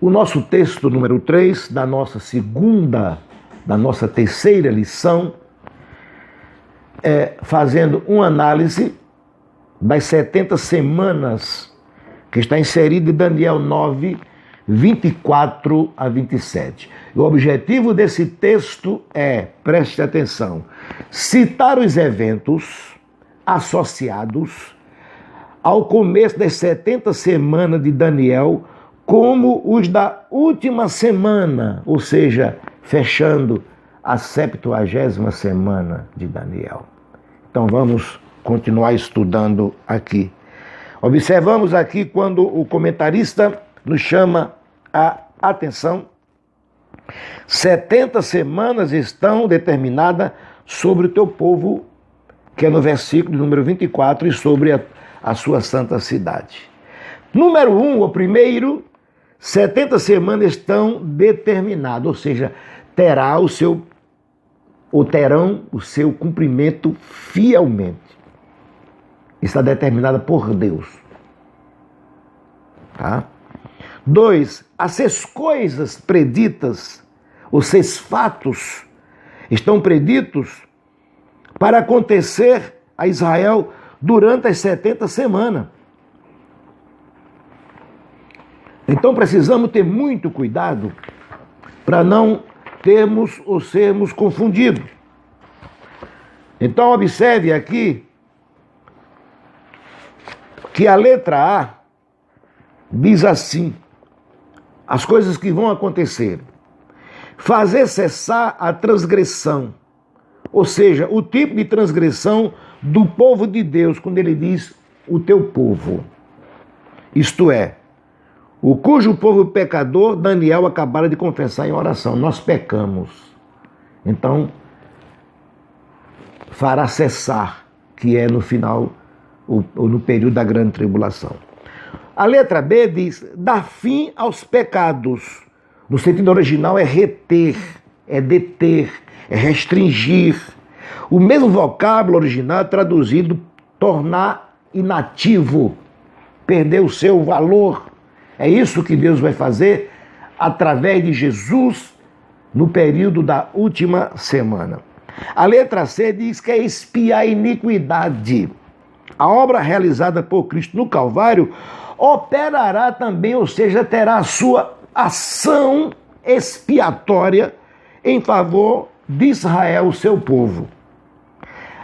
O nosso texto número 3 da nossa terceira lição é fazendo uma análise das 70 semanas que está inserido em Daniel 9, 24 a 27. O objetivo desse texto é, preste atenção, citar os eventos associados ao começo das 70 semanas de Daniel como os da última semana, ou seja, fechando a 70ª semana de Daniel. Então vamos continuar estudando aqui. Observamos aqui quando o comentarista nos chama a atenção. 70 semanas estão determinadas sobre o teu povo, que é no versículo número 24, e sobre a sua santa cidade. Número 1, o primeiro, 70 semanas estão determinadas, ou seja, terão o seu cumprimento fielmente. Está determinada por Deus. Tá? 2, as 6 coisas preditas, os 6 fatos, estão preditos para acontecer a Israel durante as 70 semanas. Então precisamos ter muito cuidado para não termos ou sermos confundidos. Então observe aqui que a letra A diz assim, as coisas que vão acontecer. Fazer cessar a transgressão, ou seja, o tipo de transgressão do povo de Deus, quando ele diz o teu povo. Isto é, o cujo povo pecador, Daniel acabara de confessar em oração. Nós pecamos. Então, fará cessar, que é no final, ou no período da grande tribulação. A letra B diz, dar fim aos pecados. No sentido original é reter, é deter, é restringir. O mesmo vocábulo original traduzido, tornar inativo, perder o seu valor. É isso que Deus vai fazer através de Jesus no período da última semana. A letra C diz que é expiar a iniquidade. A obra realizada por Cristo no Calvário operará também, ou seja, terá a sua ação expiatória em favor de Israel, seu povo.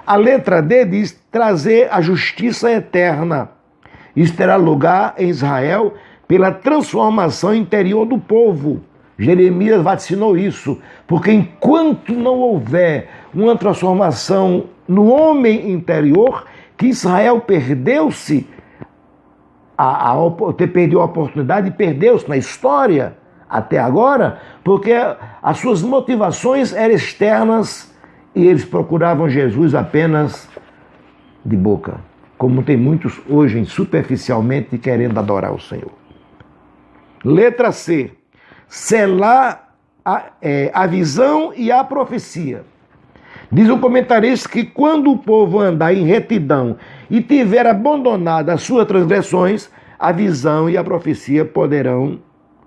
A letra D diz trazer a justiça eterna. Isso terá lugar em Israel pela transformação interior do povo. Jeremias vaticinou isso, porque enquanto não houver uma transformação no homem interior, que Israel perdeu-se, perdeu a oportunidade e perdeu-se na história até agora, porque as suas motivações eram externas e eles procuravam Jesus apenas de boca, como tem muitos hoje superficialmente querendo adorar o Senhor. Letra C, selar a visão e a profecia. Diz o comentarista que quando o povo andar em retidão e tiver abandonado as suas transgressões, a visão e a profecia poderão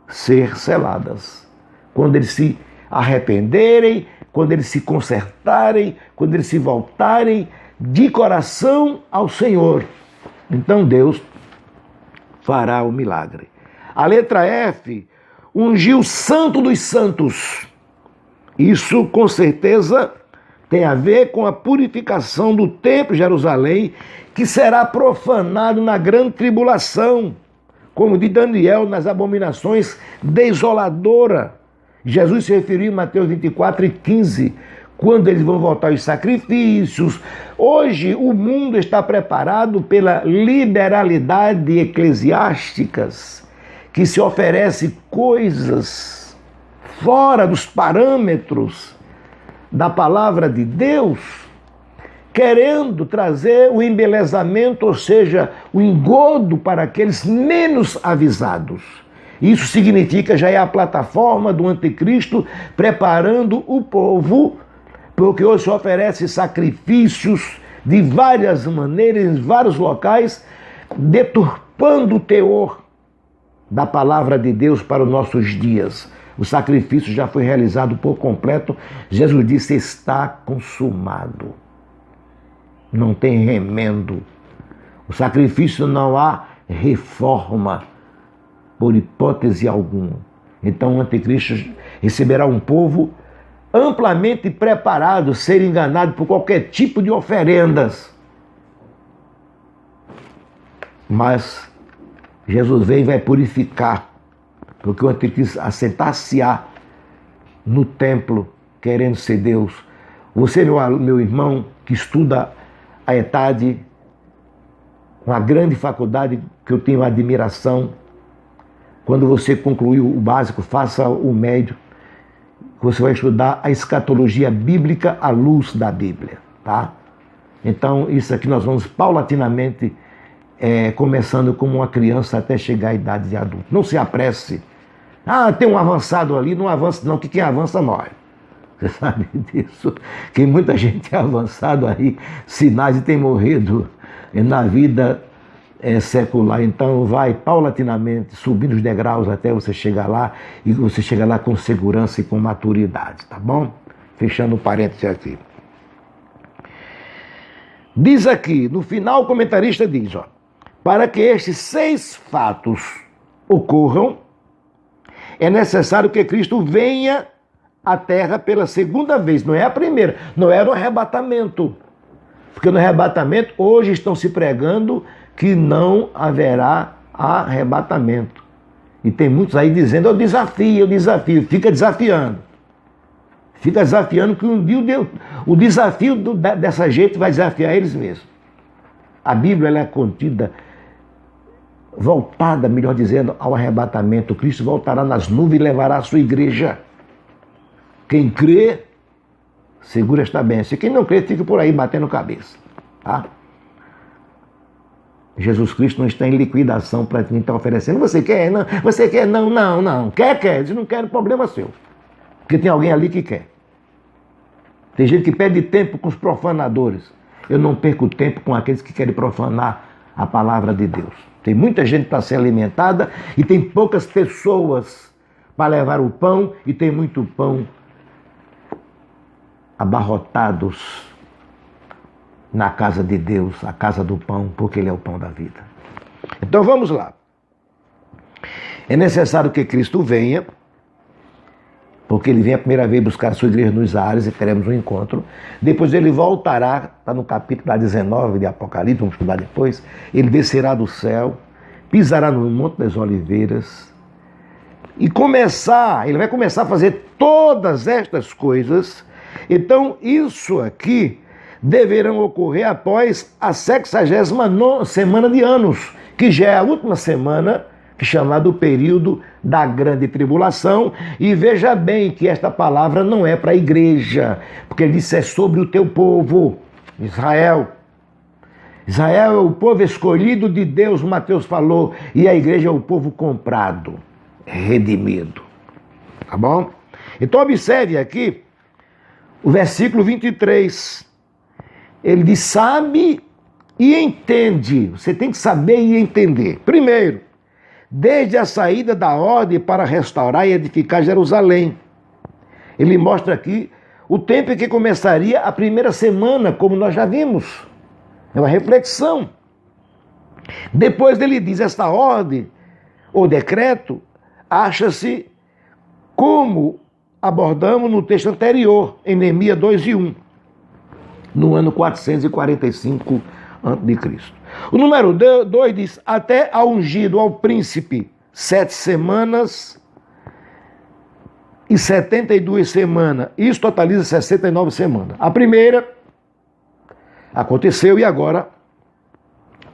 ser seladas. Quando eles se arrependerem, quando eles se consertarem, quando eles se voltarem de coração ao Senhor, então Deus fará o milagre. A letra F, ungir o santo dos santos. Isso, com certeza, tem a ver com a purificação do templo de Jerusalém, que será profanado na grande tribulação, como de Daniel nas abominações desoladoras. Jesus se referiu em Mateus 24 e 15, quando eles vão voltar aos sacrifícios. Hoje o mundo está preparado pela liberalidade eclesiásticas, que se oferece coisas fora dos parâmetros da palavra de Deus, querendo trazer o embelezamento, ou seja, o engodo para aqueles menos avisados. Isso significa, já é a plataforma do anticristo preparando o povo, porque hoje se oferece sacrifícios de várias maneiras, em vários locais, deturpando o teor da palavra de Deus para os nossos dias. O sacrifício já foi realizado por completo. Jesus disse: está consumado. Não tem remendo. O sacrifício não há reforma, por hipótese alguma. Então o anticristo receberá um povo amplamente preparado a ser enganado por qualquer tipo de oferendas. Mas Jesus vem e vai purificar, porque o anticristo assentar-se-á no templo, querendo ser Deus. Você, meu irmão, que estuda a ETAD, uma grande faculdade que eu tenho admiração, quando você concluiu o básico, faça o médio, você vai estudar a escatologia bíblica à luz da Bíblia, tá? Então, isso aqui nós vamos paulatinamente começando como uma criança até chegar à idade de adulto. Não se apresse. Ah, tem um avançado ali, não avança não, que quem avança morre. Você sabe disso? Que muita gente é avançado aí, sinais e tem morrido na vida secular. Então vai paulatinamente subindo os degraus até você chegar lá, e você chegar lá com segurança e com maturidade, tá bom? Fechando o parênteses aqui. Diz aqui, no final o comentarista diz, ó, para que estes 6 fatos ocorram, é necessário que Cristo venha à terra pela segunda vez, não é a primeira, não é no arrebatamento. Porque no arrebatamento, hoje estão se pregando que não haverá arrebatamento. E tem muitos aí dizendo, eu desafio, fica desafiando. Fica desafiando que um dia o desafio dessa gente vai desafiar eles mesmos. A Bíblia ela é contida, voltada, melhor dizendo, ao arrebatamento. Cristo voltará nas nuvens e levará a sua igreja. Quem crê, segura esta bênção. E quem não crê, fica por aí batendo cabeça. Tá? Jesus Cristo não está em liquidação para quem está oferecendo. Você quer? Não. Você quer? Não. Quer. Se não quer, problema seu. Porque tem alguém ali que quer. Tem gente que perde tempo com os profanadores. Eu não perco tempo com aqueles que querem profanar a palavra de Deus. Tem muita gente para ser alimentada e tem poucas pessoas para levar o pão e tem muito pão abarrotados na casa de Deus, a casa do pão, porque Ele é o pão da vida. Então vamos lá. É necessário que Cristo venha, porque Ele vem a primeira vez buscar a sua igreja nos ares e teremos um encontro. Depois Ele voltará, está no capítulo 19 de Apocalipse, vamos estudar depois. Ele descerá do céu, pisará no Monte das Oliveiras e Ele vai começar a fazer todas estas coisas. Então isso aqui deverão ocorrer após a 69ª semana de anos, que já é a última semana, chamado o período da grande tribulação. E veja bem que esta palavra não é para a igreja, porque ele disse é sobre o teu povo, Israel. Israel é o povo escolhido de Deus, Mateus falou, e a igreja é o povo comprado, redimido. Tá bom? Então observe aqui o versículo 23. Ele diz, sabe e entende. Você tem que saber e entender. Primeiro, desde a saída da ordem para restaurar e edificar Jerusalém. Ele mostra aqui o tempo em que começaria a primeira semana, como nós já vimos. É uma reflexão. Depois ele diz, esta ordem ou decreto acha-se como abordamos no texto anterior, em Neemias 2:1, no ano 445 a.C. O número 2 diz, até ao ungido, ao príncipe, 7 semanas e 72 semanas. Isso totaliza 69 semanas. A primeira aconteceu e agora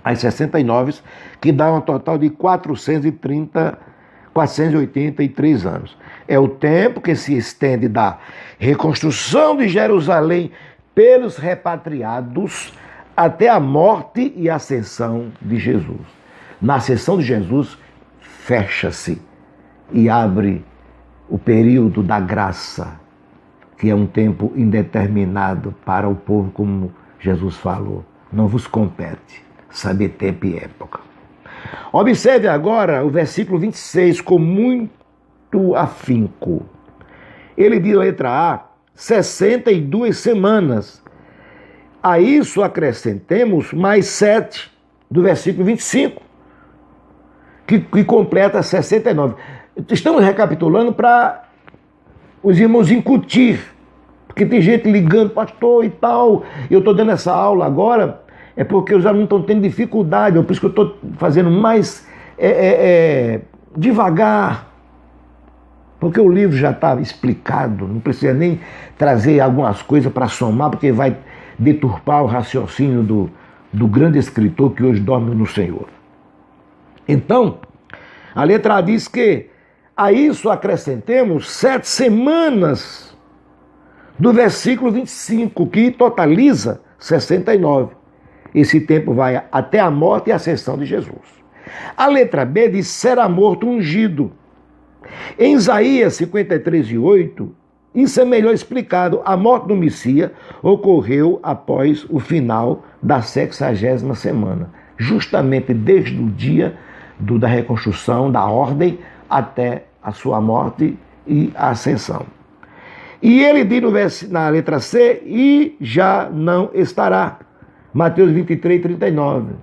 as 69, que dá um total de 483 anos. É o tempo que se estende da reconstrução de Jerusalém pelos repatriados até a morte e ascensão de Jesus. Na ascensão de Jesus, fecha-se e abre o período da graça, que é um tempo indeterminado para o povo, como Jesus falou. Não vos compete saber tempo e época. Observe agora o versículo 26 com muito afinco. Ele diz, letra A, 62 semanas. A isso acrescentemos mais 7 do versículo 25, que completa 69. Estamos recapitulando para os irmãos incutir, porque tem gente ligando, pastor e tal, eu estou dando essa aula agora, é porque os alunos estão tendo dificuldade, por isso que eu estou fazendo mais devagar, porque o livro já está explicado, não precisa nem trazer algumas coisas para somar, porque vai deturpar o raciocínio do grande escritor que hoje dorme no Senhor. Então, a letra A diz que a isso acrescentemos 7 semanas do versículo 25, que totaliza 69. Esse tempo vai até a morte e a ascensão de Jesus. A letra B diz, será morto ungido. Em Isaías 53:8, isso é melhor explicado. A morte do Messias ocorreu após o final da 60ª semana, justamente desde o dia da reconstrução, da ordem, até a sua morte e a ascensão. E ele diz na letra C, e já não estará. Mateus 23:39.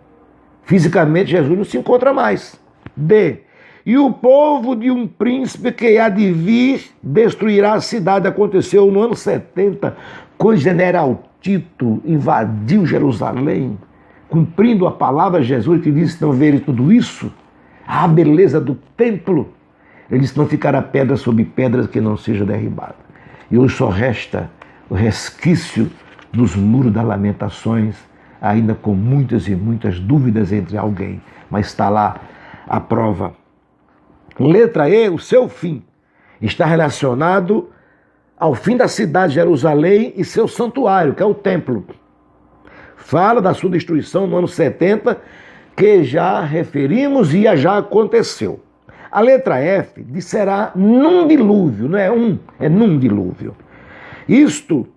Fisicamente, Jesus não se encontra mais. D. E o povo de um príncipe que há de vir destruirá a cidade. Aconteceu no ano 70, quando o general Tito invadiu Jerusalém, cumprindo a palavra de Jesus, que disse, não verem tudo isso, a beleza do templo, ele disse, não ficará pedra sobre pedras que não seja derribada. E hoje só resta o resquício dos muros das lamentações, ainda com muitas e muitas dúvidas entre alguém, mas está lá a prova. Letra E, o seu fim está relacionado ao fim da cidade de Jerusalém e seu santuário, que é o templo. Fala da sua destruição no ano 70, que já referimos e já aconteceu. A letra F diz, será num dilúvio, não é é num dilúvio. Isto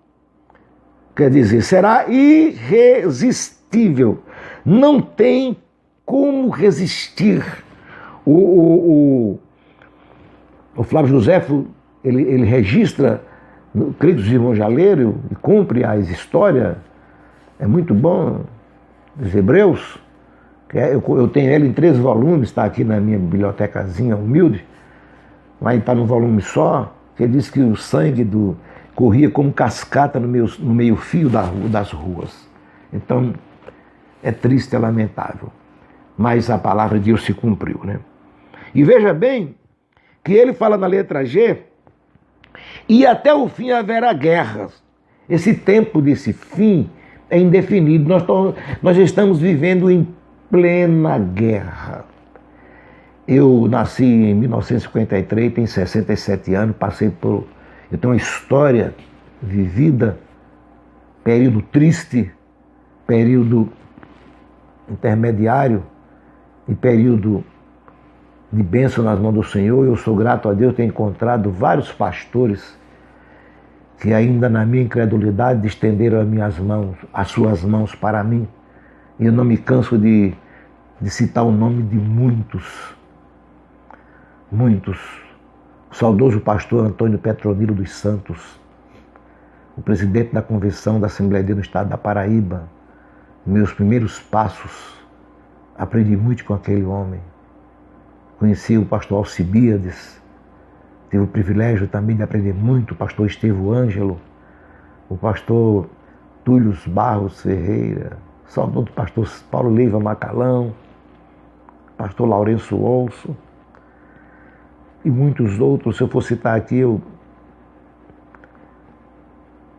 quer dizer, será irresistível, não tem como resistir. O Flávio Joséfo, ele registra, creio que os irmãos já leram e cumpre as histórias, é muito bom, dos Hebreus, eu tenho ele em 3 volumes, está aqui na minha bibliotecazinha humilde, mas está num volume só, que diz que o sangue corria como cascata no meio fio das ruas. Então, é triste, é lamentável, mas a palavra de Deus se cumpriu, né? E veja bem que ele fala na letra G, e até o fim haverá guerras. Esse tempo desse fim é indefinido. Nós estamos vivendo em plena guerra. Eu nasci em 1953, tenho 67 anos, eu tenho uma história vivida, período triste, período intermediário e período de bênção nas mãos do Senhor. Eu sou grato a Deus ter encontrado vários pastores que ainda na minha incredulidade estenderam as suas mãos para mim. E eu não me canso de citar o nome de muitos. O saudoso pastor Antônio Petronilo dos Santos, o presidente da Convenção da Assembleia de Deus no estado da Paraíba. Meus primeiros passos, aprendi muito com aquele homem. Conheci o pastor Alcibiades, tive o privilégio também de aprender muito, o pastor Estevão Ângelo, o pastor Túlio Barros Ferreira, o saudoso pastor Paulo Leiva Macalão, pastor Lourenço Olso e muitos outros. Se eu for citar aqui, o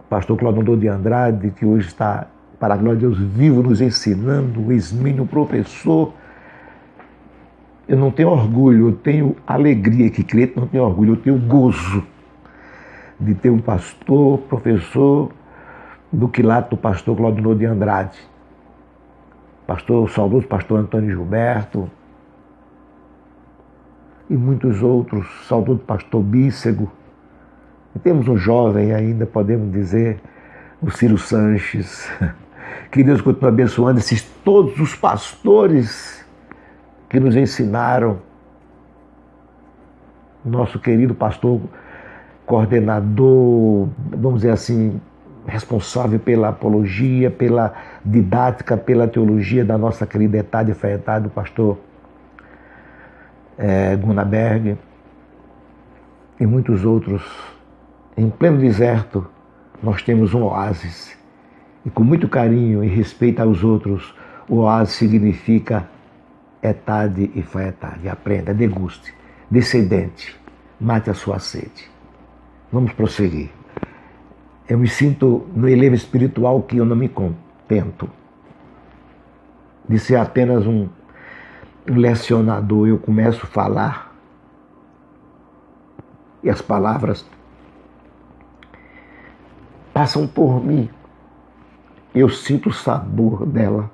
pastor Clodoaldo de Andrade, que hoje está, para a glória de Deus, vivo nos ensinando, o exímio professor. Eu não tenho orgulho, eu tenho alegria, que crente não tem orgulho, eu tenho gozo de ter um pastor, professor do quilato do pastor Clodoaldo de Andrade, o saudoso pastor Antônio Gilberto e muitos outros, saudoso pastor Bícego. E temos um jovem ainda, podemos dizer, o Ciro Sanches. Que Deus continue abençoando todos os pastores que nos ensinaram. Nosso querido pastor, coordenador, vamos dizer assim, responsável pela apologia, pela didática, pela teologia da nossa querida Etade Freitas, do pastor Gunaberg e muitos outros. Em pleno deserto, nós temos um oásis. E com muito carinho e respeito aos outros, o oásis significa Etade e Freitas. Aprenda, deguste, descendente, mate a sua sede. Vamos prosseguir. Eu me sinto no elevo espiritual que eu não me contento de ser apenas um lecionador. Eu começo a falar e as palavras passam por mim. Eu sinto o sabor dela.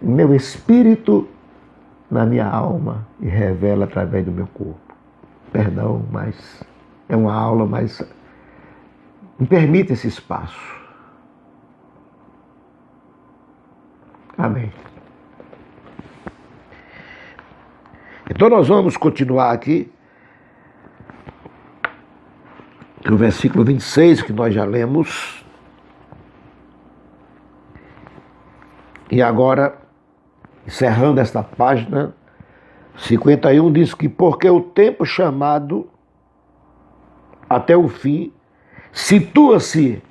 Meu espírito na minha alma e revela através do meu corpo. Perdão, mas é uma aula, mas me permita esse espaço. Amém. Então nós vamos continuar aqui. O versículo 26, que nós já lemos. E agora, encerrando esta página, 51 diz que porque o tempo chamado até o fim situa-se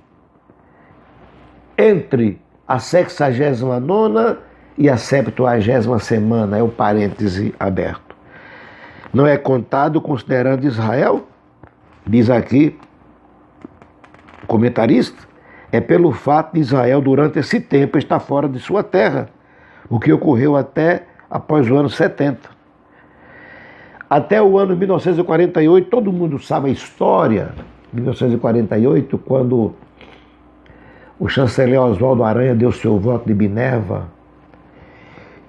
entre a 69ª e a 70ª semana, é o parêntese aberto. Não é contado considerando Israel, diz aqui o comentarista, é pelo fato de Israel durante esse tempo estar fora de sua terra, o que ocorreu até após o ano 70. Até o ano 1948, todo mundo sabe a história, 1948, quando o chanceler Oswaldo Aranha deu seu voto de Minerva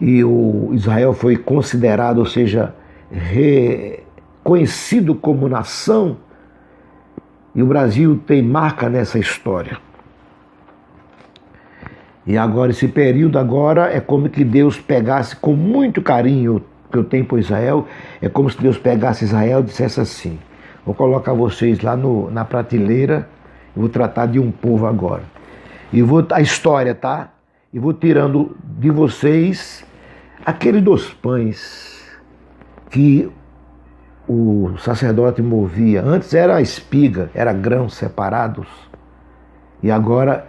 e o Israel foi considerado, ou seja, reconhecido como nação, e o Brasil tem marca nessa história. E agora, esse período agora é como que Deus pegasse com muito carinho que eu tenho por Israel, é como se Deus pegasse Israel e dissesse assim: vou colocar vocês lá na prateleira, eu vou tratar de um povo agora. E vou a história, tá? E vou tirando de vocês aquele dos pães que o sacerdote movia. Antes era espiga, era grãos separados. E agora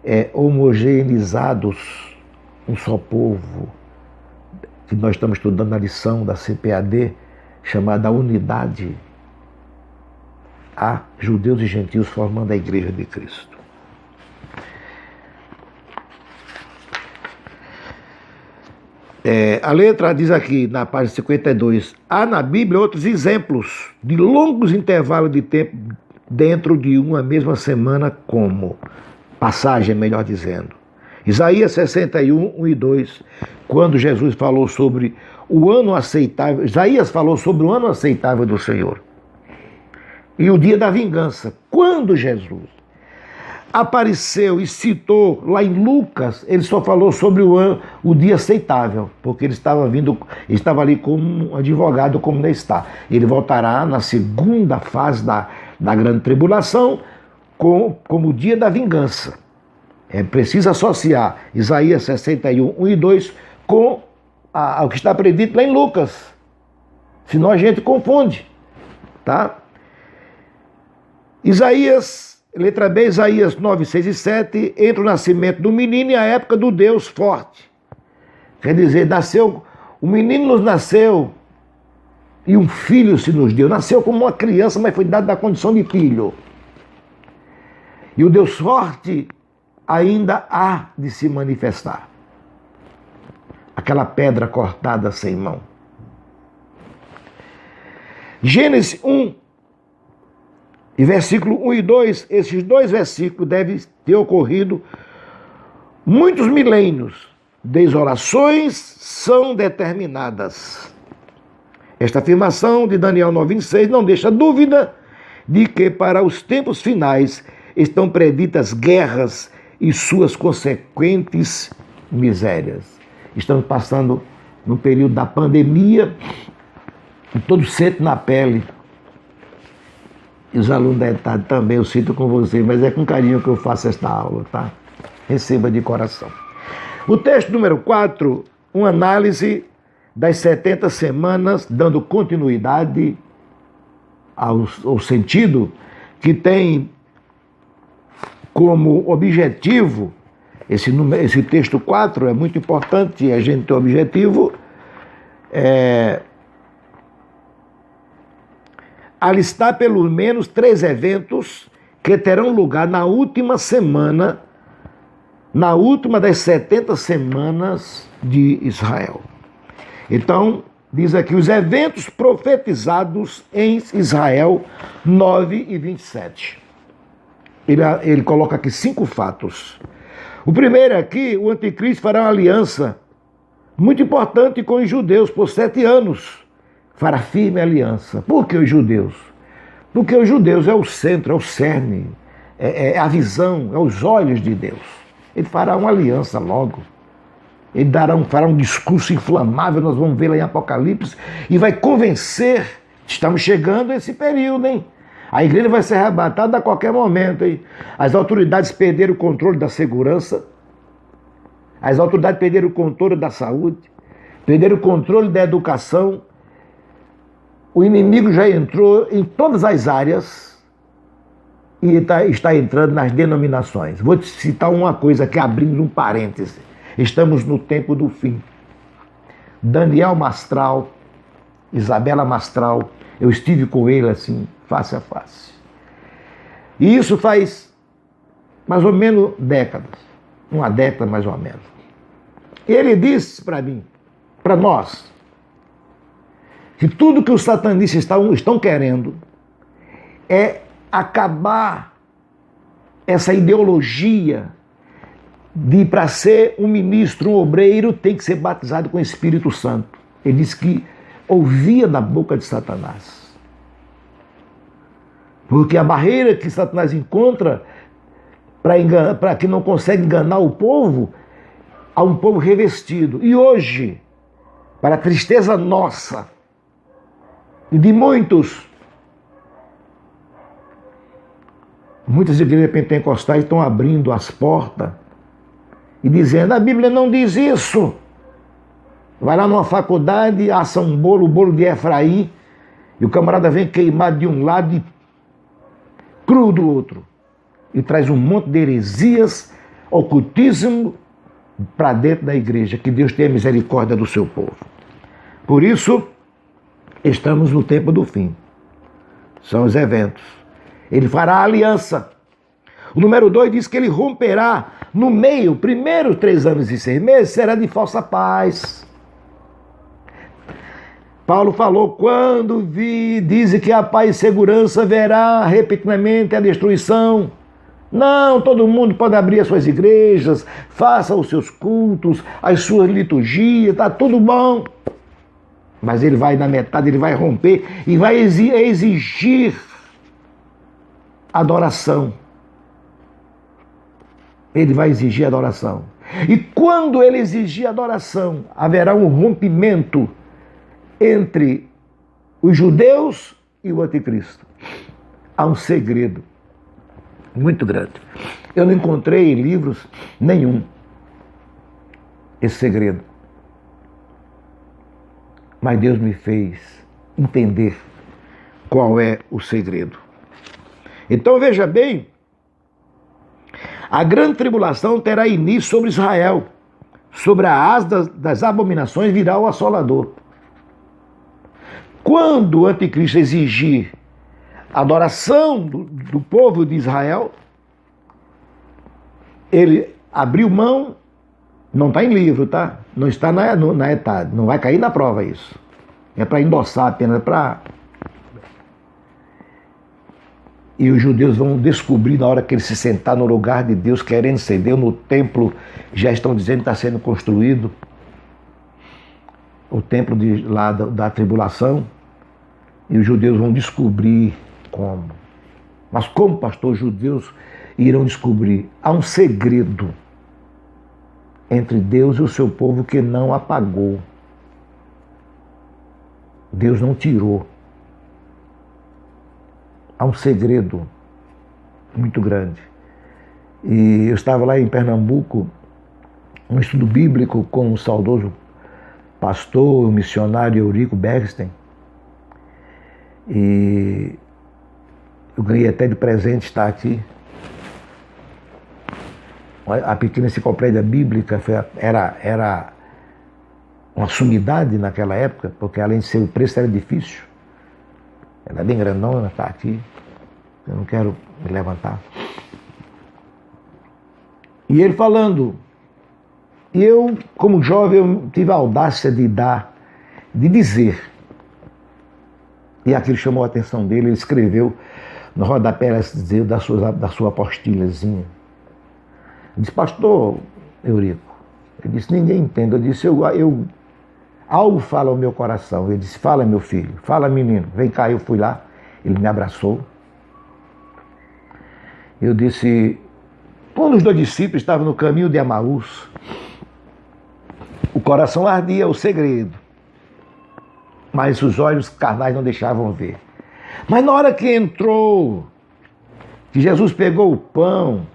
é homogeneizados, um só povo. Que nós estamos estudando na lição da CPAD, chamada Unidade. Há judeus e gentios formando a Igreja de Cristo. A letra diz aqui, na página 52, há na Bíblia outros exemplos de longos intervalos de tempo dentro de uma mesma semana, como passagem, melhor dizendo. Isaías 61, 1 e 2, quando Jesus falou sobre o ano aceitável, Isaías falou sobre o ano aceitável do Senhor. E o dia da vingança, quando Jesus apareceu e citou lá em Lucas, ele só falou sobre o dia aceitável, porque ele estava ali como um advogado, como ainda está. Ele voltará na segunda fase da grande tribulação como o dia da vingança. É preciso associar Isaías 61, 1 e 2 com o que está predito lá em Lucas. Senão a gente confunde. Tá? Isaías, letra B, Isaías 9, 6 e 7, entre o nascimento do menino e a época do Deus forte. Quer dizer, o menino nos nasceu e um filho se nos deu. Nasceu como uma criança, mas foi dado da condição de filho. E o Deus forte ainda há de se manifestar. Aquela pedra cortada sem mão. Gênesis 1 e versículo 1 e 2, esses dois versículos devem ter ocorrido muitos milênios. Desolações são determinadas. Esta afirmação de Daniel 9:26 não deixa dúvida de que para os tempos finais estão preditas guerras e suas consequentes misérias. Estamos passando no período da pandemia, e todos sentem na pele. E os alunos da ETAD também, eu sinto com você, mas é com carinho que eu faço esta aula, tá? Receba de coração. O texto número 4, uma análise das 70 semanas, dando continuidade ao sentido que tem como objetivo, esse texto 4 é muito importante, a gente tem o objetivo, alistar pelo menos 3 eventos que terão lugar na última semana, na última das 70 semanas de Israel. Então, diz aqui, os eventos profetizados em Israel 9 e 27. Ele coloca aqui 5 fatos. O primeiro aqui, o anticristo fará uma aliança muito importante com os judeus por 7 anos. Fará firme aliança. Por que os judeus? Porque os judeus é o centro, é o cerne, é a visão, é os olhos de Deus. Ele fará uma aliança logo. Ele fará um discurso inflamável, nós vamos ver lá em Apocalipse, e vai convencer, estamos chegando a esse período, hein? A igreja vai ser arrebatada a qualquer momento, hein? As autoridades perderam o controle da segurança, as autoridades perderam o controle da saúde, perderam o controle da educação, o inimigo já entrou em todas as áreas e está entrando nas denominações. Vou te citar uma coisa aqui, abrindo um parêntese. Estamos no tempo do fim. Daniel Mastral, Isabela Mastral, eu estive com ele assim, face a face. E isso faz mais ou menos décadas, uma década mais ou menos. Ele disse para mim, para nós, que tudo que os satanistas estão querendo é acabar essa ideologia de para ser um ministro, um obreiro, tem que ser batizado com o Espírito Santo. Ele disse que ouvia da boca de Satanás. Porque a barreira que Satanás encontra para que não consegue enganar o povo, há um povo revestido. E hoje, para a tristeza nossa e de muitas igrejas pentecostais estão abrindo as portas e dizendo, a Bíblia não diz isso. Vai lá numa faculdade, assa um bolo, o bolo de Efraim, e o camarada vem queimado de um lado e cru do outro. E traz um monte de heresias, ocultismo, para dentro da igreja. Que Deus tenha misericórdia do seu povo. Por isso, estamos no tempo do fim. São os eventos. Ele fará aliança. O número 2 diz que ele romperá no meio, primeiro 3 anos e 6 meses, será de falsa paz. Paulo falou, quando dizem que a paz e segurança verá repetidamente a destruição. Não, todo mundo pode abrir as suas igrejas, faça os seus cultos, as suas liturgias, está tudo bom. Mas ele vai na metade, ele vai romper e vai exigir adoração. Ele vai exigir adoração. E quando ele exigir adoração, haverá um rompimento entre os judeus e o anticristo. Há um segredo muito grande. Eu não encontrei em livros nenhum esse segredo. Mas Deus me fez entender qual é o segredo. Então veja bem, a grande tribulação terá início sobre Israel, sobre a asa das abominações virá o assolador. Quando o anticristo exigir adoração do povo de Israel, ele abriu mão, não está em livro, tá? Não está na ETAD, não vai cair na prova isso. É para endossar apenas, E os judeus vão descobrir na hora que ele se sentar no lugar de Deus, querendo ser Deus, no templo, já estão dizendo que está sendo construído, o templo lá da tribulação, e os judeus vão descobrir como. Mas como, pastor, os judeus irão descobrir? Há um segredo entre Deus e o seu povo que não apagou. Deus não tirou. Há um segredo muito grande. E eu estava lá em Pernambuco, um estudo bíblico com o saudoso pastor, o missionário Eurico Bergsten. E eu ganhei até de presente estar aqui. A pequena enciclopédia bíblica era uma sumidade naquela época, porque além de ser o preço era difícil. Era bem grandona, está aqui. Eu não quero me levantar. E ele falando, e eu, como jovem, eu tive a audácia de dizer, e aquilo chamou a atenção dele, ele escreveu no rodapé da sua apostilhazinha. Ele disse, pastor Eurico, ele disse, ninguém entende. Eu disse, algo fala ao meu coração. Ele disse, fala meu filho, fala menino, vem cá. Eu fui lá, ele me abraçou. Eu disse, quando os 2 discípulos estavam no caminho de Emaús, o coração ardia, o segredo, mas os olhos carnais não deixavam ver. Mas na hora que entrou, que Jesus pegou o pão,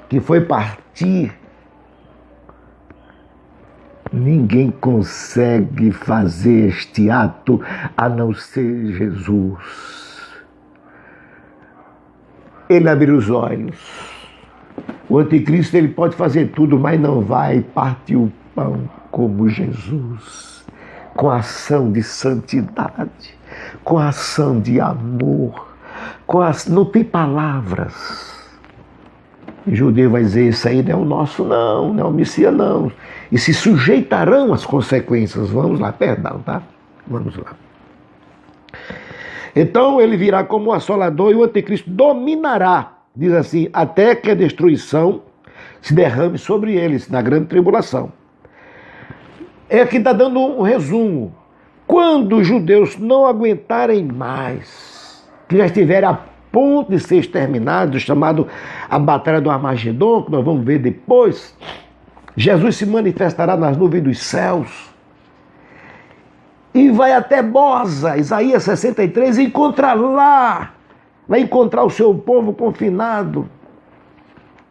que foi partir, ninguém consegue fazer este ato a não ser Jesus. Ele abriu os olhos. O anticristo ele pode fazer tudo, mas não vai partir o pão como Jesus, com a ação de santidade, com a ação de amor, não tem palavras. O judeu vai dizer, isso aí não é o nosso não é o Messias não. E se sujeitarão às consequências. Vamos lá, perdão, tá? Vamos lá. Então ele virá como um assolador e o anticristo dominará, diz assim, até que a destruição se derrame sobre eles, na grande tribulação. É aqui está dando um resumo. Quando os judeus não aguentarem mais, que já estiverem a ponto de ser exterminados, chamado a Batalha do Armagedon, que nós vamos ver depois, Jesus se manifestará nas nuvens dos céus e vai até Boza, Isaías 63, e vai encontrar o seu povo confinado.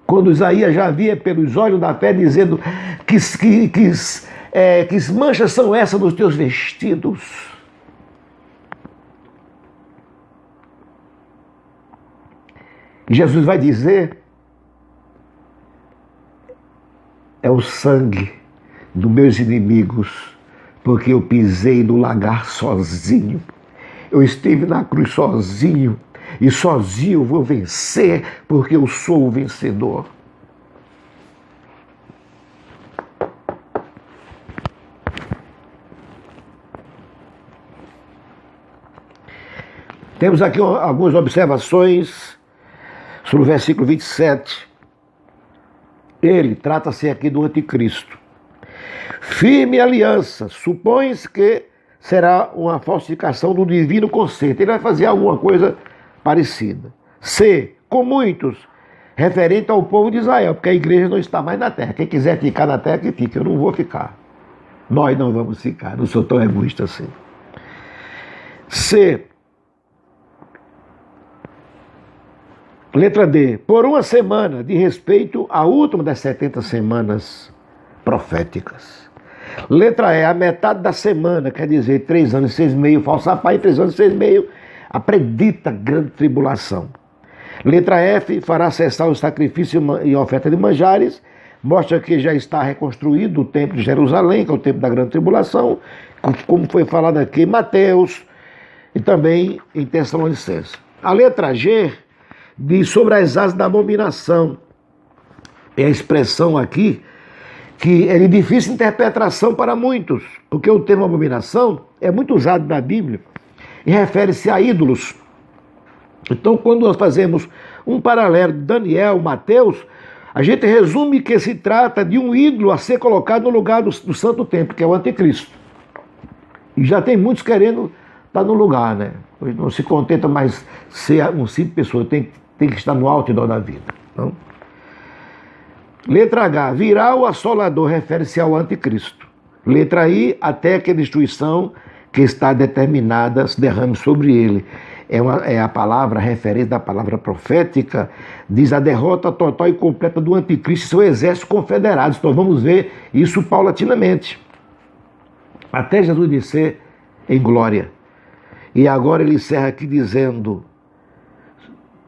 Quando Isaías já via pelos olhos da fé dizendo que manchas são essas nos teus vestidos? E Jesus vai dizer, é o sangue dos meus inimigos, porque eu pisei no lagar sozinho. Eu estive na cruz sozinho, e sozinho eu vou vencer, porque eu sou o vencedor. Temos aqui algumas observações sobre o versículo 27. Ele trata-se aqui do anticristo. Firme aliança, supõe-se que será uma falsificação do divino conceito. Ele vai fazer alguma coisa parecida. C, com muitos, referente ao povo de Israel, porque a igreja não está mais na terra. Quem quiser ficar na terra, que fique. Eu não vou ficar. Nós não vamos ficar. Não sou tão egoísta assim. C, letra D, por uma semana, de respeito à última das 70 semanas proféticas. Letra E, a metade da semana, quer dizer, 3 anos e 6 meses, falsa pai, 3 anos e 6 meses, a predita grande tribulação. Letra F, fará cessar o sacrifício e oferta de manjares, mostra que já está reconstruído o templo de Jerusalém, que é o templo da grande tribulação, como foi falado aqui em Mateus e também em Tessalonicenses. A letra G diz sobre as asas da abominação. É a expressão aqui que é de difícil interpretação para muitos, porque o termo abominação é muito usado na Bíblia e refere-se a ídolos. Então, quando nós fazemos um paralelo de Daniel, Mateus, a gente resume que se trata de um ídolo a ser colocado no lugar do Santo Templo, que é o anticristo. E já tem muitos querendo estar no lugar, né? Não se contenta mais ser um simples pessoa, tem que estar no outdoor da vida. Não? Letra H, virá o assolador, refere-se ao anticristo. Letra I, até que a destruição que está determinada se derrame sobre ele. É a palavra, a referência da palavra profética, diz a derrota total e completa do anticristo e seu exército confederados. Então vamos ver isso paulatinamente, até Jesus descer em glória. E agora ele encerra aqui dizendo: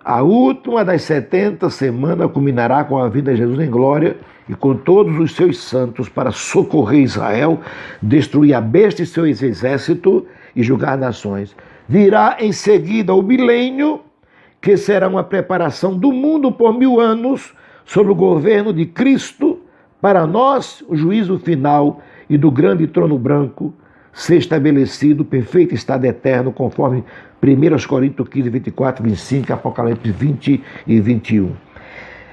a última das 70 semanas culminará com a vinda de Jesus em glória e com todos os seus santos para socorrer Israel, destruir a besta e seu exército e julgar nações. Virá em seguida o milênio, que será uma preparação do mundo por 1000 anos, sob o governo de Cristo, para nós o juízo final e do grande trono branco ser estabelecido, perfeito estado eterno, conforme 1 Coríntios 15, 24, 25, Apocalipse 20 e 21.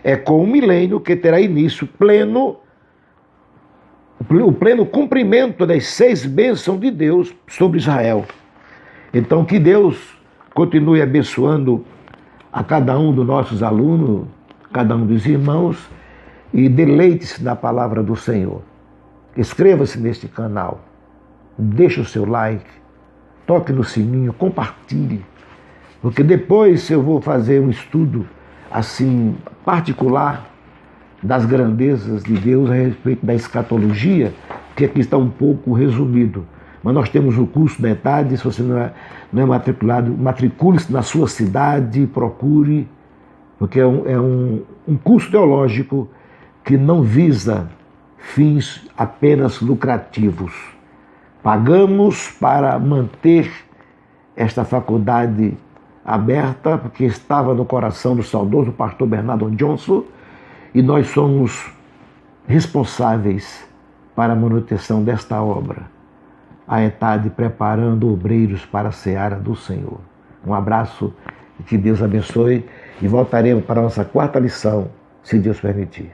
É com o milênio que terá início o pleno cumprimento das 6 bênçãos de Deus sobre Israel. Então, que Deus continue abençoando a cada um dos nossos alunos, cada um dos irmãos, e deleite-se na palavra do Senhor. Inscreva-se neste canal, deixe o seu like, toque no sininho, compartilhe, porque depois eu vou fazer um estudo assim particular das grandezas de Deus a respeito da escatologia, que aqui está um pouco resumido. Mas nós temos o curso da ETAD. Se você não é matriculado, matricule-se na sua cidade, procure, porque é um curso teológico que não visa fins apenas lucrativos. Pagamos para manter esta faculdade aberta, porque estava no coração do saudoso pastor Bernardo Johnson, e nós somos responsáveis para a manutenção desta obra. A ETAD preparando obreiros para a seara do Senhor. Um abraço e que Deus abençoe, e voltaremos para a nossa 4ª lição, se Deus permitir.